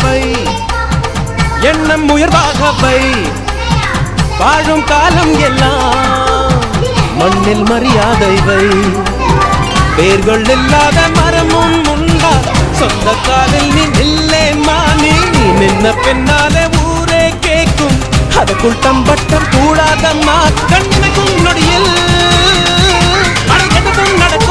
வை, எண்ணம் உயர்வாக வை, வாழும் காலம் எல்லாம் மண்ணில் மரியாதை வை. வேர்கள் இல்லாத மரமும் உண்டா, சொந்த காலில் நீ நில்லேம்மா, நீ நின்ன பின்னாலே ஊரே கேட்கும், அதுக்குள் தம்பட்டம் கூடாதம்மா. கண்ணிமைக்கும் நொடியில் நடக்கும்